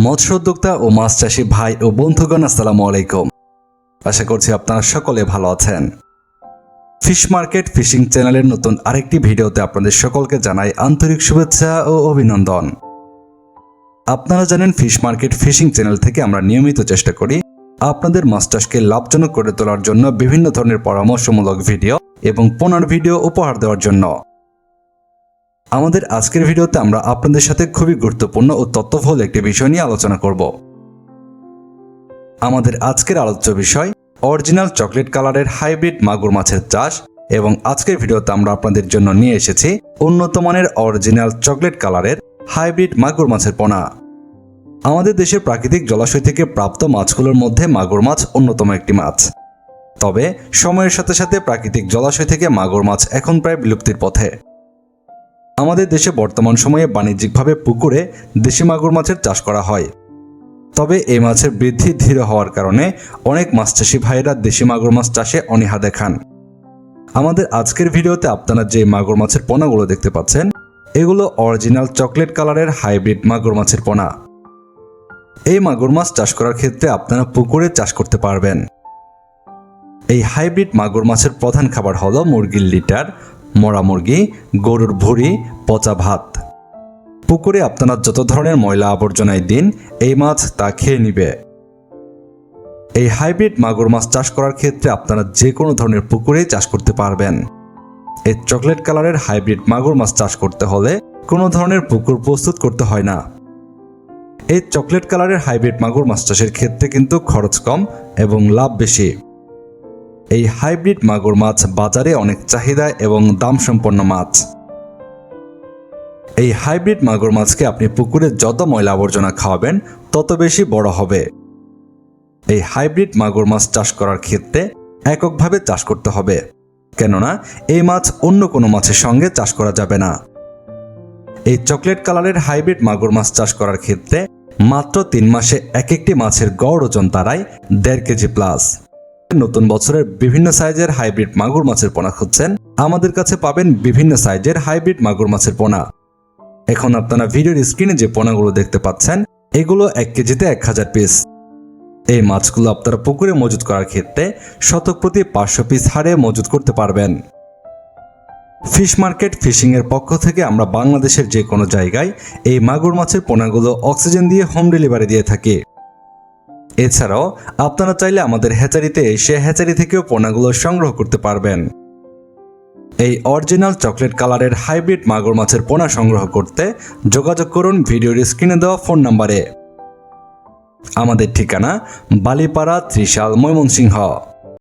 মৎস্য উদ্যোক্তা ও মাছ চাষী ভাই ও বন্ধুগণ, আসসালামু আলাইকুম। আশা করছি আপনারা সকলে ভালো আছেন। ফিশ মার্কেট ফিশিং চ্যানেলের নতুন আরেকটি ভিডিওতে আপনাদের সকলকে জানাই আন্তরিক শুভেচ্ছা ও অভিনন্দন। আপনারা জানেন, ফিশ মার্কেট ফিশিং চ্যানেল থেকে আমরা নিয়মিত চেষ্টা করি আপনাদের মাছ চাষকে লাভজনক করে তোলার জন্য বিভিন্ন ধরনের পরামর্শমূলক ভিডিও এবং পোনার ভিডিও উপহার দেওয়ার জন্য। আমাদের আজকের ভিডিওতে আমরা আপনাদের সাথে খুবই গুরুত্বপূর্ণ ও তথ্যবহুল একটি বিষয় নিয়ে আলোচনা করব। আমাদের আজকের আলোচ্য বিষয় অরিজিনাল চকলেট কালারের হাইব্রিড মাগুর মাছের চাষ, এবং আজকের ভিডিওতে আমরা আপনাদের জন্য নিয়ে এসেছি উন্নত মানের অরিজিনাল চকলেট কালারের হাইব্রিড মাগুর মাছের পোনা। আমাদের দেশের প্রাকৃতিক জলাশয় থেকে প্রাপ্ত মাছগুলোর মধ্যে মাগুর মাছ অন্যতম একটি মাছ। তবে সময়ের সাথে সাথে প্রাকৃতিক জলাশয় থেকে মাগুর মাছ এখন প্রায় বিলুপ্তির পথে। আমাদের দেশে বর্তমান সময়ে বাণিজ্যিকভাবে পুকুরে দেশি মাগুর মাছের চাষ করা হয়। তবে এই মাছের বৃদ্ধি ধীর হওয়ার কারণে অনেক মাছ চাষী ভাইয়েরা দেশি মাগুর মাছ চাষে অনীহা দেখান। আমাদের আজকের ভিডিওতে আপনারা যে মাগুর মাছের পোনাগুলো দেখতে পাচ্ছেন, এগুলো অরিজিনাল চকলেট কালারের হাইব্রিড মাগুর মাছের পোনা। এই মাগুর মাছ চাষ করার ক্ষেত্রে আপনারা পুকুরে চাষ করতে পারবেন। এই হাইব্রিড মাগুর মাছের প্রধান খাবার হলো মুরগির লিটার, মরা মুরগি, গরুর ভুঁড়ি, পচা ভাত। পুকুরে আপনারা যত ধরনের ময়লা আবর্জনায় দিন, এই মাছ তা খেয়ে নিবে। এই হাইব্রিড মাগুর মাছ চাষ করার ক্ষেত্রে আপনারা যে কোনো ধরনের পুকুরেই চাষ করতে পারবেন। এই চকলেট কালারের হাইব্রিড মাগুর মাছ চাষ করতে হলে কোনো ধরনের পুকুর প্রস্তুত করতে হয় না। এই চকলেট কালারের হাইব্রিড মাগুর মাছ চাষের ক্ষেত্রে কিন্তু খরচ কম এবং লাভ বেশি। এই হাইব্রিড মাগুর মাছ বাজারে অনেক চাহিদা এবং দাম সম্পন্ন মাছ। এই হাইব্রিড মাগুর মাছকে আপনি পুকুরে যত ময়লা আবর্জনা খাওয়াবেন তত বেশি বড় হবে। এই হাইব্রিড মাগুর মাছ চাষ করার ক্ষেত্রে এককভাবে চাষ করতে হবে, কেননা এই মাছ অন্য কোনো মাছের সঙ্গে চাষ করা যাবে না। এই চকলেট কালারের হাইব্রিড মাগুর মাছ চাষ করার ক্ষেত্রে মাত্র 3 মাসে এক একটি মাছের গড় ওজন দাঁড়ায় 1.5 কেজি প্লাস। নতুন বছরের বিভিন্ন সাইজের হাইব্রিড মাগুর মাছের পোনা খুঁজছেন, আমাদের কাছে পাবেন বিভিন্ন সাইজের হাইব্রিড মাগুর মাছের পোনা। এখন আপনারা ভিডিওর স্ক্রিনে যে পোনাগুলো দেখতে পাচ্ছেন, এগুলো 1 কেজিতে 1000 পিস। এই মাছগুলো আপনারা পুকুরে মজুত করার ক্ষেত্রে শতক প্রতি 500 পিস হারে মজুত করতে পারবেন। ফিশ মার্কেট ফিশিং এর পক্ষ থেকে আমরা বাংলাদেশের যে কোনো জায়গায় এই মাগুর মাছের পোনাগুলো অক্সিজেন দিয়ে হোম ডেলিভারি দিয়ে থাকি। এছাড়াও আপনারা চাইলে আমাদের হ্যাচারিতে এসে হ্যাচারি থেকেও পোনাগুলো সংগ্রহ করতে পারবেন। এই অরিজিনাল চকলেট কালারের হাইব্রিড মাগুর মাছের পোনা সংগ্রহ করতে যোগাযোগ করুন ভিডিওর স্ক্রিনে দেওয়া ফোন নম্বরে। আমাদের ঠিকানা বালিপাড়া, ত্রিশাল, ময়মনসিংহ।